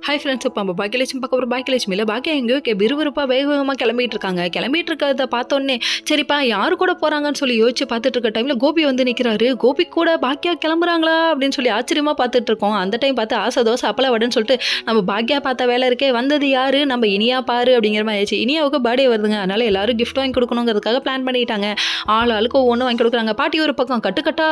Hi friends, இப்போ நம்ம பாக்கியலட்சுமி பார்க்க ஒரு பாக்கியலட்சுமியில் பாக்கியா எங்கேயோ விறுவிறுப்பாக வேகமாக கிளம்பிட்டு இருக்காங்க. கிளம்பிட்டு இருக்கிறத பார்த்தோன்னே சரிப்பா யாரு கூட போகிறாங்கன்னு சொல்லி யோசிச்சு பார்த்துட்டு இருக்க டைமில் கோபி வந்து நிற்கிறாரு. கோபி கூட பாக்கியா கிளம்புறாங்களா அப்படின்னு சொல்லி ஆச்சரியமாக பார்த்துட்டு இருக்கோம். அந்த டைம் பார்த்து ஆசை தோசை அப்பள வடன்னு சொல்லிட்டு நம்ம பாக்கியா பார்த்த வேலை இருக்கே வந்தது யாரு நம்ம இனியா பாரு அப்படிங்கிற மாதிரி ஆயிடுச்சு. இனியாவுக்கு பர்த்டே வருதுங்க, அதனால எல்லாரும் கிஃப்ட் வாங்கி கொடுக்கணுங்கிறதுக்காக பிளான் பண்ணிட்டாங்க. ஆளுக்கு ஒவ்வொன்றும் வாங்கி கொடுக்குறாங்க. பாட்டி ஒரு பக்கம் கட்டுக்கட்டா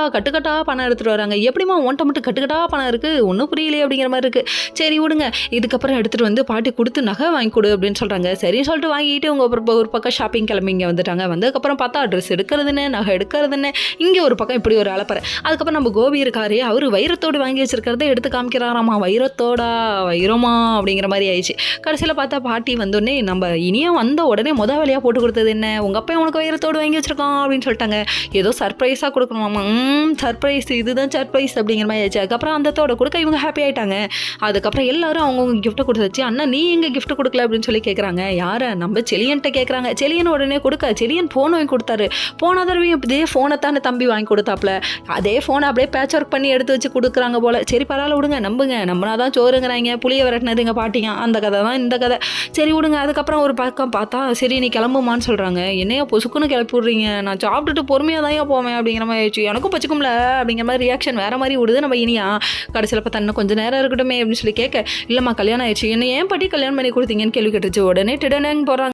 பணம் எடுத்துகிட்டு வராங்க. எப்படிமா ஒன்ட்ட மட்டும் கட்டுக்கட்டா பணம் இருக்குது, ஒன்றும் புரியலையே அப்படிங்கிற மாதிரி இருக்குது. சரி விடுங்க, இதுக்கப்புறம் எடுத்துகிட்டு வந்து பாட்டி கொடுத்து நகை வாங்கி கொடு அப்படின்னு சொல்கிறாங்க. சரின்னு சொல்லிட்டு வாங்கிட்டு உங்கள் ஒரு பக்கம் ஷாப்பிங் கிளம்பி இங்கே வந்துட்டாங்க. வந்ததுக்கப்புறம் பார்த்தா ட்ரெஸ் எடுக்கிறதுன்னு நகை எடுக்கிறதுன்னு இங்கே ஒரு பக்கம் இப்படி ஒரு அலப்பறை. அதுக்கப்புறம் நம்ம கோபி இருக்காரு, அவர் வைரத்தோடு வாங்கி வச்சிருக்கிறத எடுத்து காமிக்கிறாராமா. வைரமா அப்படிங்கிற மாதிரி ஆயிடுச்சு. கடைசியில் பார்த்தா பாட்டி வந்தோடனே நம்ம இனியும் வந்த உடனே வேலையாக போட்டு கொடுத்தது என்ன, உங்கள் அப்பா உனக்கு வைரத்தோடு வாங்கி வச்சிருக்கான் அப்படின்னு சொல்லிட்டாங்க. ஏதோ சர்ப்ரைஸாக கொடுக்கணுமாமா. சர்ப்ரைஸ், இதுதான் சர்ப்ரைஸ் அப்படிங்கிற மாதிரி ஆயிடுச்சு. அதுக்கப்புறம் அந்த தோட கொடுக்க இவங்க ஹாப்பி ஆகிட்டாங்க. அதுக்கப்புறம் எல்லாரும் அவங்கவுங்க கிஃப்ட்டை கொடுத்தாச்சு. அண்ணா நீ எங்கே கிஃப்ட் கொடுக்கல அப்படின்னு சொல்லி கேட்குறாங்க. யாரை? நம்ம செலியன்ட்ட கேட்குறாங்க. செலியன் உடனே கொடுக்க செலியன் ஃபோன் வாங்கி கொடுத்தாரு. போன தடவையும் இதே ஃபோனை தானே தம்பி வாங்கி கொடுத்தாப்புல, அதே ஃபோனை அப்படியே பேட்ச் ஒர்க் பண்ணி எடுத்து வச்சு கொடுக்குறாங்க போல். சரி பரவாயில்ல விடுங்க, நம்புங்க, நம்மனா தான் சோறுங்கிறாங்க, புளிய விரட்டினதுங்க பாட்டிங்க, அந்த கதை தான் இந்த கதை. சரி விடுங்க. அதுக்கப்புறம் ஒரு பக்கம் பார்த்தா சரி நீ கிளம்புமான்னு சொல்கிறாங்க. என்னையா பொசுக்குன்னு கிளப்பி விட்றீங்க, நான் சாப்பிட்டுட்டு பொறுமையாக தான் போவேன் அப்படிங்கிற மாதிரி ஆயிடுச்சு. எனக்கும் பச்சுக்கும்ல அப்படிங்கிற மாதிரி ரியாக்ஷன் வேறு மாதிரி விடுது நம்ம இனியா. கடைசியில் பார்த்தா இன்னும் கொஞ்சம் நேரம் இருக்கட்டுமே அப்படின்னு சொல்லி கேட்க, இல்லைம்மா கல்யாணம் ஆயிடுச்சு, என்ன ஏன் பாட்டி கல்யாணம் பண்ணி கொடுத்தீங்கன்னு கேள்வி கேட்டுச்சு. உடனே டிடனேன்னு போகிறாங்க.